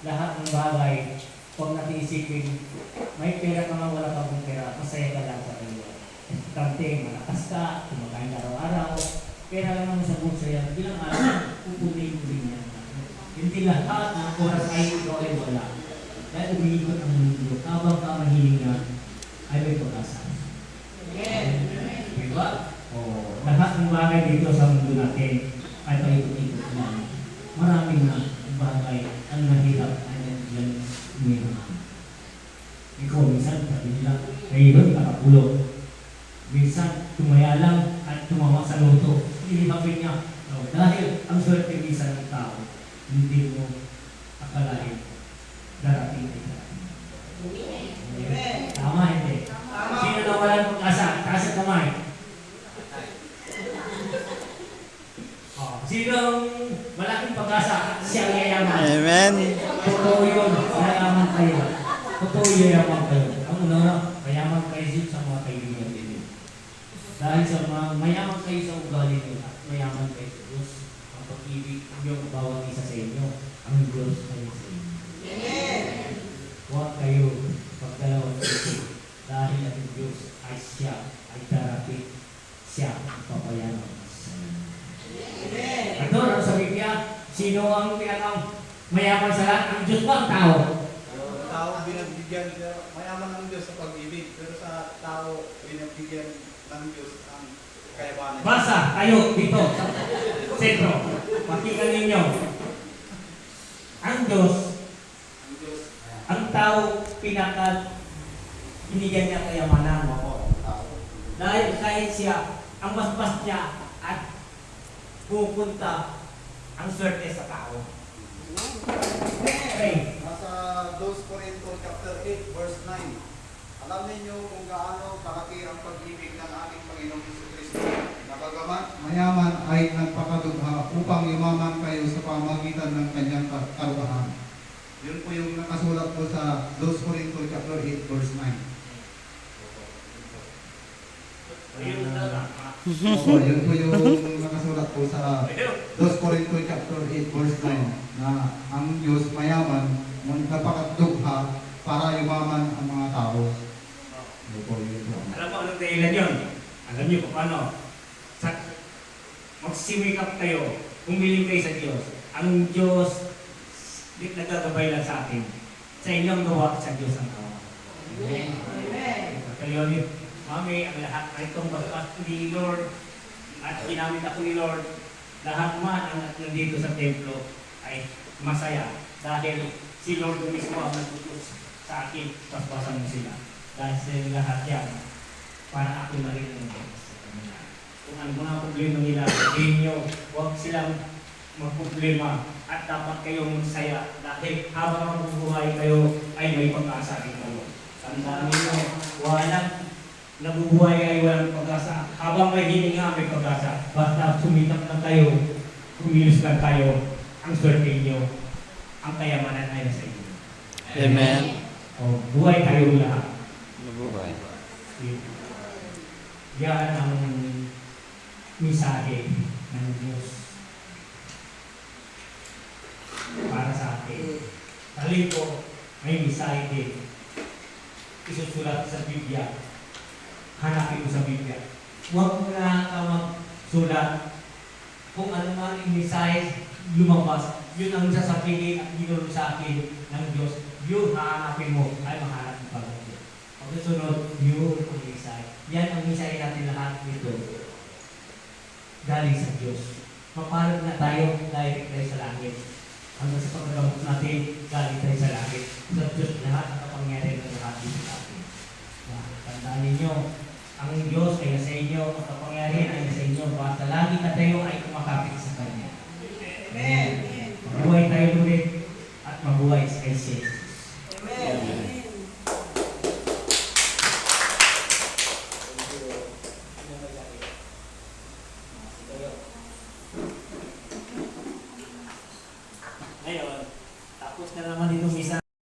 lahat ng bagay, huwag natin isipin, may pera ka man, wala ka pong pera, masaya ka lang sa iyo. Importante, malakas ka, kumakain araw-araw, pera lang naman sa bulsa yan, bilang araw, pupunin yan. Hindi lahat ng oras ay ikaw ay wala. Dahil umiikot ang mundo, habang ka mahihinga, ay may pag-asa. Diba? Lahat ng bagay dito sa mundo natin ay paikot-ikot lang. Maraming na bagay ang nahirap ay nandiyan umihinga. Ikaw, minsan, sabi nila, ngayon, nakapulot. Minsan, tumaya lang at tumawa sa loto. Ilihapin niya. Dahil ang swerte minsan ng tao, hindi mo akalain darating ay darating. Tama, hindi? Sino na walang pag-asa? Taas ang kamay. Sinong malaking pag-asa? Siyang yayaman. Amen. Totoo yun. Yayaman kayo. Totoo yayaman kayo. Ang una, mayaman kayo sa mga kaibigan din. Dahil sa mga mayaman kayo sa ugali nyo at mayaman kayo sa Diyos. Ang pag-ibig yung bawat isa sa inyo. Ang Diyos kayo sa inyo. Huwag kayo pagdalawang isip. Dahil ang Diyos ay siya, ay darating siya ang papayaman sa inyo. Ito, sa Biblia, sino ang pinakang mayaman sa lahat? Ang Diyos ba ang tao? Ang tao binagbigyan, mayaman ng Diyos sa pag-ibig, pero sa tao binagbigyan ng Diyos ang kayabanan. Basa, tayo, dito, sa sentro. Pakinggan ninyo. Ang Diyos, ang tao binigyan niya kayamanan. Dahil kahit siya, ang basbas niya at pupunta ang swerte sa tao. Okay. Nasa 2 Corinto chapter 8 verse 9. Alam niyo kung gaano kalaki ang pag-ibig ng ating Panginoong Jesucristo. Na bagamat mayaman ay nagpakadugha upang yumaman kayo sa pamagitan ng kanyang karugahan. Yun po yung nakasulat po sa 2 Corinto chapter 8 verse 9. Ayun na. Opo, yun po yung nakasulat po sa 2 Corinto chapter 8 verse 9 na ang Diyos mayaman nagpakadugha para yumaman ang mga tao. Opo, yun po. Alam mo anong dahilan yun? Alam niyo kung paano? Magsimikap kayo, umiling kayo sa Diyos. Ang Diyos, nagagabay lang sa atin. Sa inyong gawa sa Diyos ang gawa. Amen. Kayo yun. Mami, ang lahat na itong pagkas ni Lord at ginamit ako ni Lord, lahat man ang nandito sa templo ay masaya dahil si Lord mismo ang nagtutus sa akin, paspasan mo sila. Dahil sa lahat yan, para ako na rin ang Diyos sa kanila. Kung ano mga problema nila, sabihin nyo, huwag silang magproblema at dapat kayong masaya dahil habang mabubuhay kayo ay may pag-asa rin kayo. Tandaan ninyo, walang nabubuhay ay walang pag-asa. Habang may hininga, may pag-asa. Basta sumitap lang kayo, kumilos lang kayo, ang swerte niyo, ang kayamanan ay sa inyo. Amen. O, buhay kayo lahat. Mabuhay. Yan ang mensahe ng Diyos para sa atin. Talin ko, may mensahe din. Isusulat sa Biblia. Hanapin mo sa Biblia. Huwag mo na magsulat kung ano man yung mensahe lumabas. Yun ang sasabihin at ginuro sa akin ng Diyos. Yun hahanapin mo ay mahanap ng Panginoon. Pagkasunod, yun ang mensahe. Yan ang mensahe natin lahat dito. Galing sa Diyos. Mapalad na tayo, direct tayo sa langit. Hanggang sa pagkagamot natin, galing tayo sa langit. Sa Diyos lahat ang kapangyarihan ng lahat dito sa atin. Tandaan ninyo, ang Diyos ay nasa inyo, ang kapangyarihan ay nasa inyo, basta lagi na tayo ay kumakapit sa Kanya. Amen. Mabuhay tayo ulit at mabuhay sa Jesus.